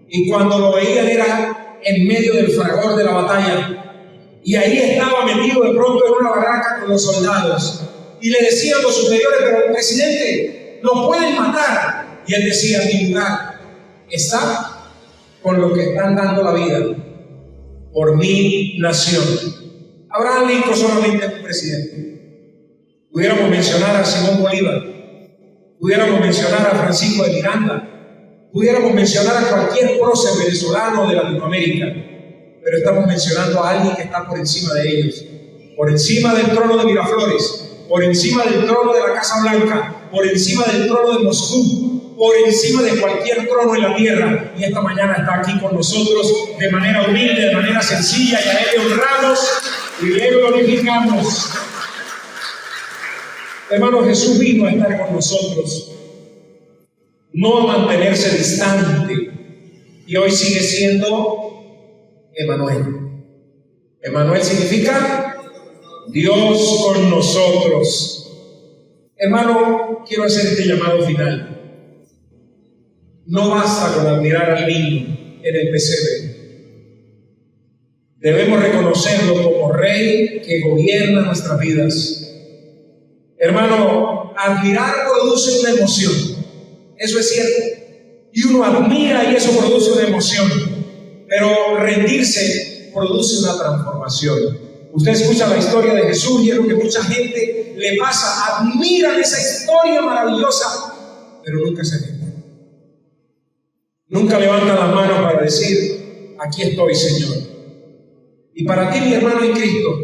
y cuando lo veían era en medio del fragor de la batalla, y ahí estaba metido de pronto en una barraca con los soldados y le decían los superiores: pero presidente, lo pueden matar. Y él decía: mi lugar está con los que están dando la vida por mi nación. Abraham Lincoln solamente es un presidente. Pudiéramos mencionar a Simón Bolívar, pudiéramos mencionar a Francisco de Miranda, Pudiéramos mencionar a cualquier prócer venezolano de Latinoamérica, pero estamos mencionando a alguien que está por encima de ellos, por encima del trono de Miraflores, por encima del trono de la Casa Blanca, por encima del trono de Moscú, por encima de cualquier trono en la tierra. Y esta mañana está aquí con nosotros de manera humilde, de manera sencilla, y a Él le honramos y le glorificamos. Hermano, Jesús vino a estar con nosotros, no a mantenerse distante, y hoy sigue siendo Emmanuel. Emmanuel significa Dios con nosotros. Hermano, quiero hacer este llamado final. No basta con admirar al niño en el pesebre. Debemos reconocerlo como Rey que gobierna nuestras vidas. Hermano, admirar produce una emoción. Eso es cierto. Y uno admira y eso produce una emoción. Pero rendirse produce una transformación. Usted escucha la historia de Jesús y es lo que mucha gente le pasa. Admiran esa historia maravillosa, pero nunca se rinden. Nunca levantan las manos para decir: aquí estoy, Señor. Y para ti, mi hermano en Cristo,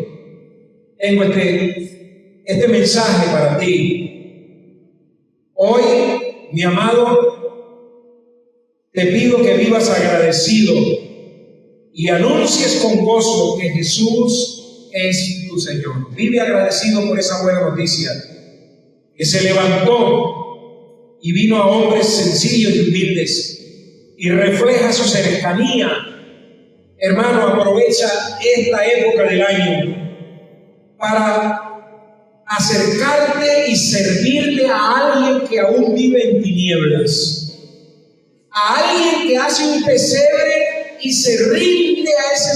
tengo este mensaje para ti. Hoy, mi amado, te pido que vivas agradecido y anuncies con gozo que Jesús es tu Señor. Vive agradecido por esa buena noticia, que se levantó y vino a hombres sencillos y humildes y refleja su cercanía. Hermano, aprovecha esta época del año para acercarte y servirle a alguien que aún vive en tinieblas, a alguien que hace un pesebre y se rinde a ese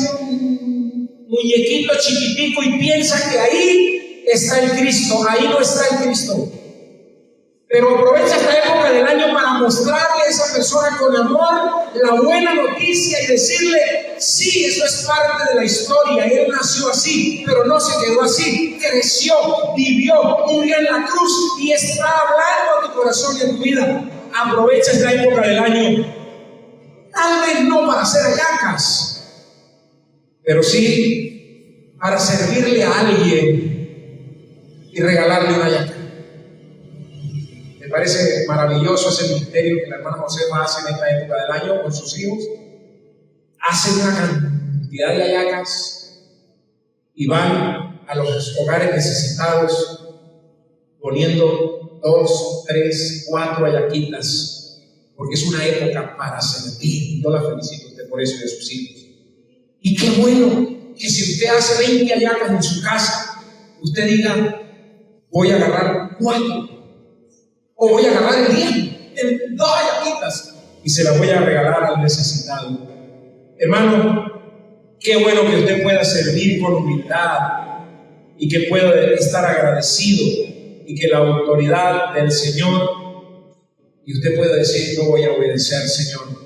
muñequito chiquitico y piensa que ahí está el Cristo. Ahí no está el Cristo. Pero aprovecha esta época del año para mostrarle a esa persona con amor la buena noticia y decirle: sí, eso es parte de la historia. Él nació así, pero no se quedó así. Creció, vivió, murió en la cruz y está hablando a tu corazón y a tu vida. Aprovecha esta época del año. Tal vez no para hacer hallacas, pero sí para servirle a alguien y regalarle una hallaca. Me parece maravilloso ese ministerio que la hermana Josefa hace en esta época del año con sus hijos. Hacen una cantidad de hallacas y van a los hogares necesitados poniendo 2, 3, 4 hallaquitas, porque es una época para servir. Yo la felicito a usted por eso y a sus hijos. Y qué bueno que si usted hace 20 hallacas en su casa, usted diga: voy a agarrar 4. O voy a agarrar el 10, en 2 hallaquitas, y se las voy a regalar al necesitado. Hermano, qué bueno que usted pueda servir con humildad y que pueda estar agradecido y que la autoridad del Señor, y usted pueda decir: yo voy a obedecer, Señor.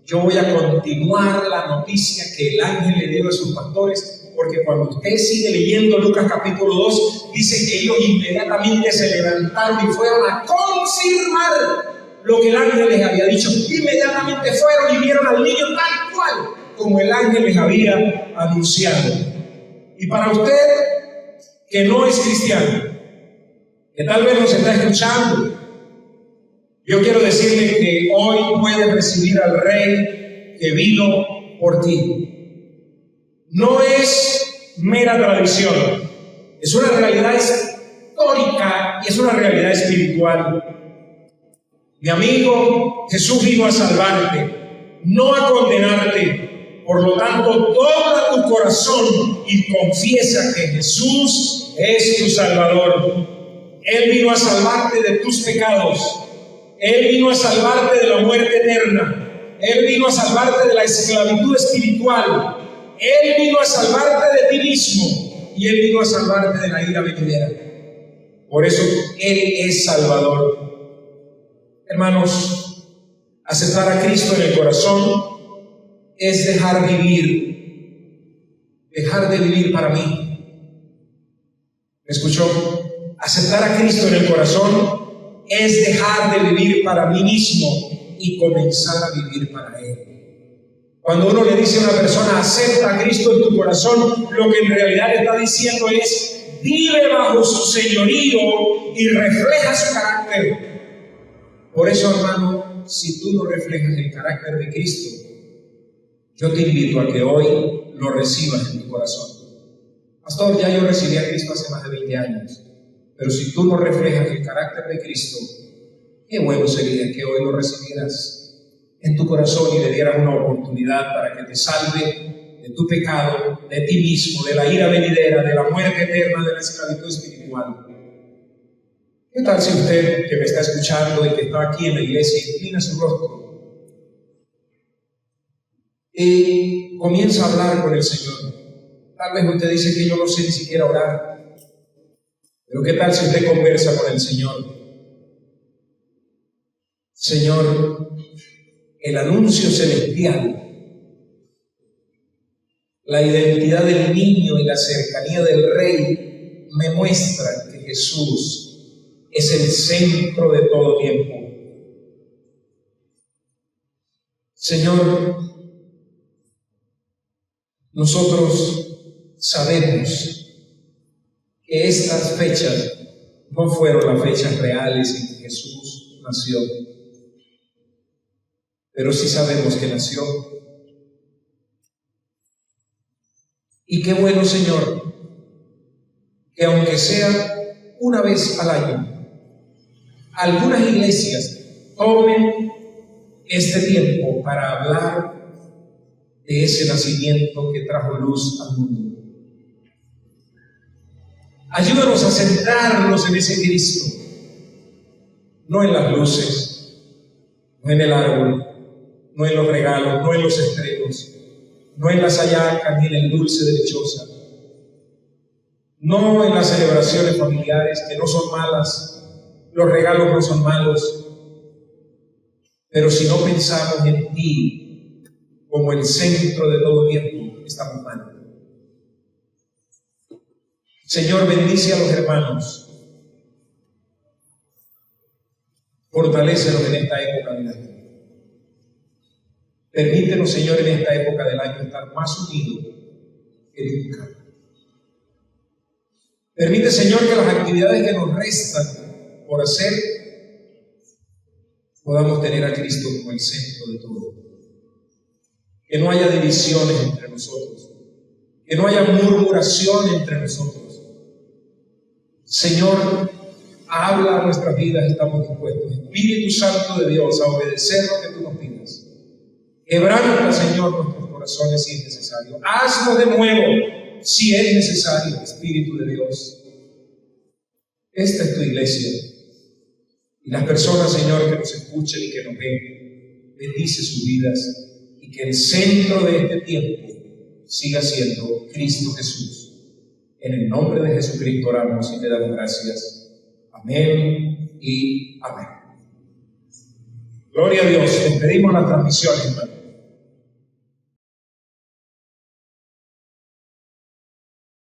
Yo voy a continuar la noticia que el ángel le dio a sus pastores. Porque cuando usted sigue leyendo Lucas capítulo 2, dice que ellos inmediatamente se levantaron y fueron a confirmar lo que el ángel les había dicho. Inmediatamente fueron y vieron al niño tal cual como el ángel les había anunciado. Y para usted que no es cristiano, que tal vez nos está escuchando, yo quiero decirle que hoy puedes recibir al Rey que vino por ti. No es mera tradición, es una realidad histórica y es una realidad espiritual. Mi amigo, Jesús vino a salvarte, no a condenarte. Por lo tanto, dobla tu corazón y confiesa que Jesús es tu Salvador. Él vino a salvarte de tus pecados. Él vino a salvarte de la muerte eterna. Él vino a salvarte de la esclavitud espiritual. Él vino a salvarte de ti mismo y Él vino a salvarte de la ira venidera. Por eso Él es Salvador. Hermanos, aceptar a Cristo en el corazón es dejar de vivir para mí. ¿Me escuchó? Aceptar a Cristo en el corazón es dejar de vivir para mí mismo y comenzar a vivir para Él. Cuando uno le dice a una persona, acepta a Cristo en tu corazón, lo que en realidad le está diciendo es, vive bajo su señorío y refleja su carácter. Por eso, hermano, si tú no reflejas el carácter de Cristo, yo te invito a que hoy lo recibas en tu corazón. Pastor, ya yo recibí a Cristo hace más de 20 años, pero si tú no reflejas el carácter de Cristo, qué bueno sería que hoy lo recibieras en tu corazón y le dieras una oportunidad para que te salve de tu pecado, de ti mismo, de la ira venidera, de la muerte eterna, de la esclavitud espiritual. ¿Qué tal si usted que me está escuchando y que está aquí en la iglesia inclina su rostro y comienza a hablar con el Señor? Tal vez usted dice que yo no sé ni siquiera orar, pero ¿qué tal si usted conversa con el Señor? Señor, el anuncio celestial, la identidad del niño y la cercanía del Rey me muestran que Jesús es el centro de todo tiempo. Señor, nosotros sabemos que estas fechas no fueron las fechas reales en que Jesús nació, pero sí sabemos que nació. Y qué bueno, Señor, que aunque sea una vez al año, algunas iglesias tomen este tiempo para hablar de ese nacimiento que trajo luz al mundo. Ayúdanos a centrarnos en ese Cristo, no en las luces, no en el árbol, no en los regalos, no en los estrenos, no en las hallacas ni en el dulce de lechosa, no en las celebraciones familiares que no son malas, los regalos no son malos, pero si no pensamos en ti como el centro de todo tiempo, estamos mal. Señor, bendice a los hermanos, fortalécelos en esta época del año. Permítenos, Señor, en esta época del año estar más unidos que nunca. Permite, Señor, que las actividades que nos restan por hacer podamos tener a Cristo como el centro de todo. Que no haya divisiones entre nosotros, que no haya murmuración entre nosotros. Señor, habla a nuestras vidas, estamos dispuestos. Espíritu Santo de Dios, a obedecer lo que tú nos pidas. Quebranta, Señor, nuestros corazones si es necesario. Hazlo de nuevo si es necesario, Espíritu de Dios. Esta es tu iglesia. Y las personas, Señor, que nos escuchen y que nos ven, bendice sus vidas y que el centro de este tiempo siga siendo Cristo Jesús. En el nombre de Jesucristo oramos y te damos gracias. Amén y amén. Gloria a Dios. Despedimos la transmisión, hermano.